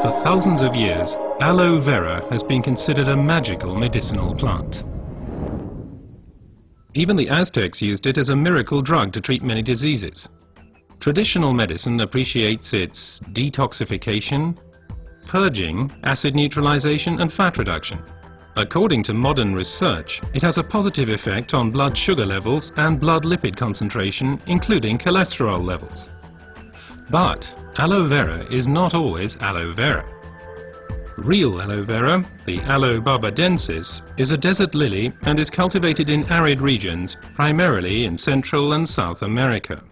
For thousands of years, Aloë Vera has been considered a magical medicinal plant. Even the Aztecs used it as a miracle drug to treat many diseases. Traditional medicine appreciates its detoxification, purging, acid neutralization and fat reduction. According to modern research, it has a positive effect on blood sugar levels and blood lipid concentration, including cholesterol levels. But aloe vera is not always aloe vera. Real aloe vera, the Aloe barbadensis, is a desert lily and is cultivated in arid regions, primarily in Central and South America.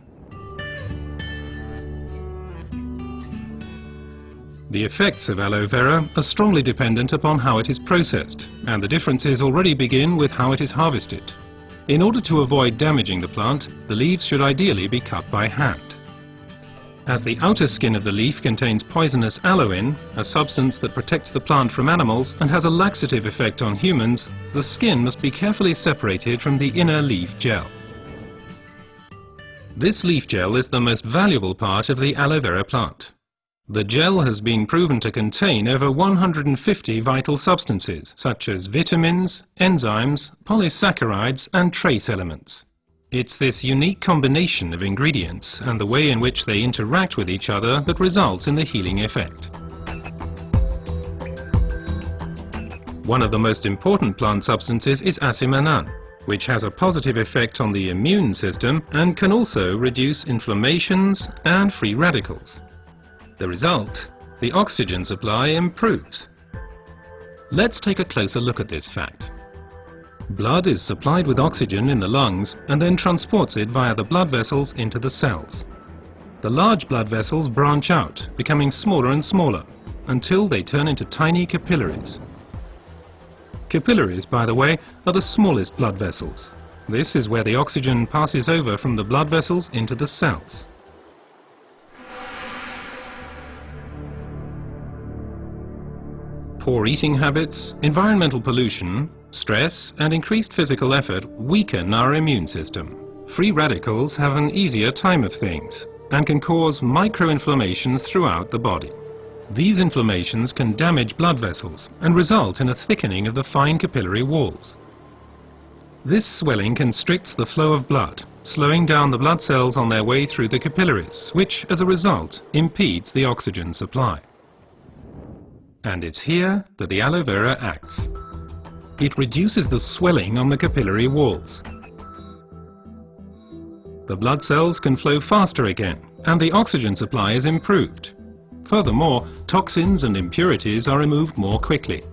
The effects of aloe vera are strongly dependent upon how it is processed, and the differences already begin with how it is harvested. In order to avoid damaging the plant, the leaves should ideally be cut by hand. As the outer skin of the leaf contains poisonous aloin, a substance that protects the plant from animals and has a laxative effect on humans, the skin must be carefully separated from the inner leaf gel. This leaf gel is the most valuable part of the aloe vera plant. The gel has been proven to contain over 150 vital substances, such as vitamins, enzymes, polysaccharides and trace elements. It's this unique combination of ingredients and the way in which they interact with each other that results in the healing effect. One of the most important plant substances is asimanan, which has a positive effect on the immune system and can also reduce inflammations and free radicals. The result, the oxygen supply improves. Let's take a closer look at this fact. Blood is supplied with oxygen in the lungs and then transports it via the blood vessels into the cells. The large blood vessels branch out, becoming smaller and smaller, until they turn into tiny capillaries. Capillaries, by the way, are the smallest blood vessels. This is where the oxygen passes over from the blood vessels into the cells. Poor eating habits, environmental pollution, stress and increased physical effort weaken our immune system. Free radicals have an easier time of things and can cause microinflammations throughout the body. These inflammations can damage blood vessels and result in a thickening of the fine capillary walls. This swelling constricts the flow of blood, slowing down the blood cells on their way through the capillaries, which, as a result, impedes the oxygen supply. And it's here that the aloe vera acts. It reduces the swelling on the capillary walls. The blood cells can flow faster again, and the oxygen supply is improved. Furthermore, toxins and impurities are removed more quickly.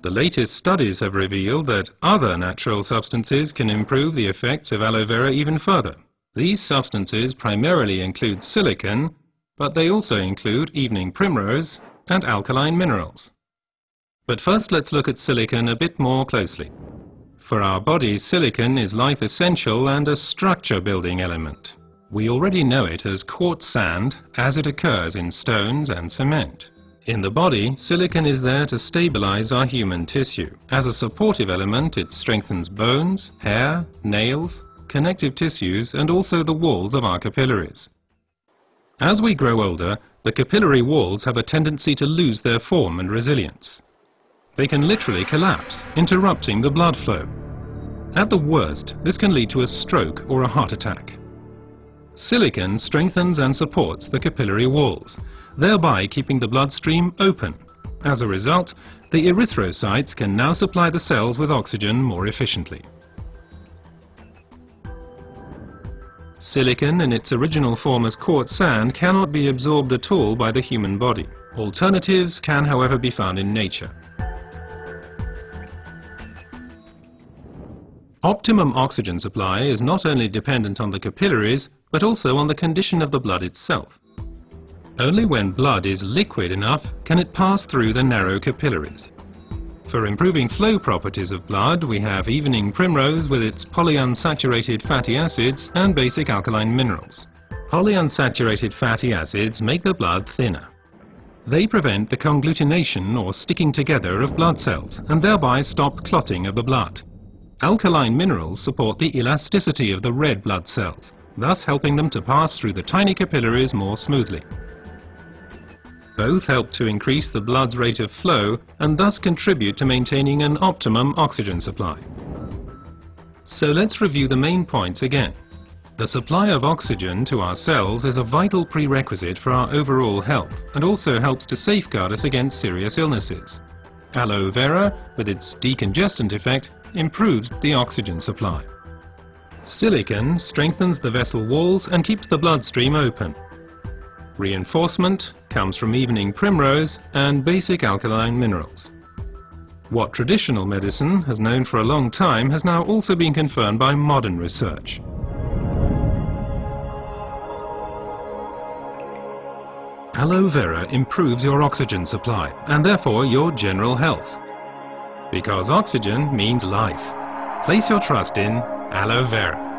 The latest studies have revealed that other natural substances can improve the effects of aloe vera even further. These substances primarily include silicon, but they also include evening primrose and alkaline minerals. But first let's look at silicon a bit more closely. For our bodies, silicon is life essential and a structure-building element. We already know it as quartz sand, as it occurs in stones and cement. In the body, silicon is there to stabilize our human tissue. As a supportive element, it strengthens bones, hair, nails, connective tissues, and also the walls of our capillaries. As we grow older, the capillary walls have a tendency to lose their form and resilience. They can literally collapse, interrupting the blood flow. At the worst, this can lead to a stroke or a heart attack. Silicon strengthens and supports the capillary walls, thereby keeping the bloodstream open. As a result, the erythrocytes can now supply the cells with oxygen more efficiently. Silicon in its original form as quartz sand cannot be absorbed at all by the human body. Alternatives can, however, be found in nature. Optimum oxygen supply is not only dependent on the capillaries, but also on the condition of the blood itself. Only when blood is liquid enough can it pass through the narrow capillaries. For improving flow properties of blood, we have evening primrose with its polyunsaturated fatty acids and basic alkaline minerals. Polyunsaturated fatty acids make the blood thinner. They prevent the congglutination or sticking together of blood cells and thereby stop clotting of the blood. Alkaline minerals support the elasticity of the red blood cells, thus helping them to pass through the tiny capillaries more smoothly. Both help to increase the blood's rate of flow and thus contribute to maintaining an optimum oxygen supply. So let's review the main points again. The supply of oxygen to our cells is a vital prerequisite for our overall health and also helps to safeguard us against serious illnesses. Aloë Vera, with its decongestant effect, improves the oxygen supply. Silicon strengthens the vessel walls and keeps the bloodstream open. Reinforcement comes from evening primrose and basic alkaline minerals. What traditional medicine has known for a long time has now also been confirmed by modern research. Aloë Vera improves your oxygen supply and therefore your general health. Because oxygen means life. Place your trust in Aloë Vera.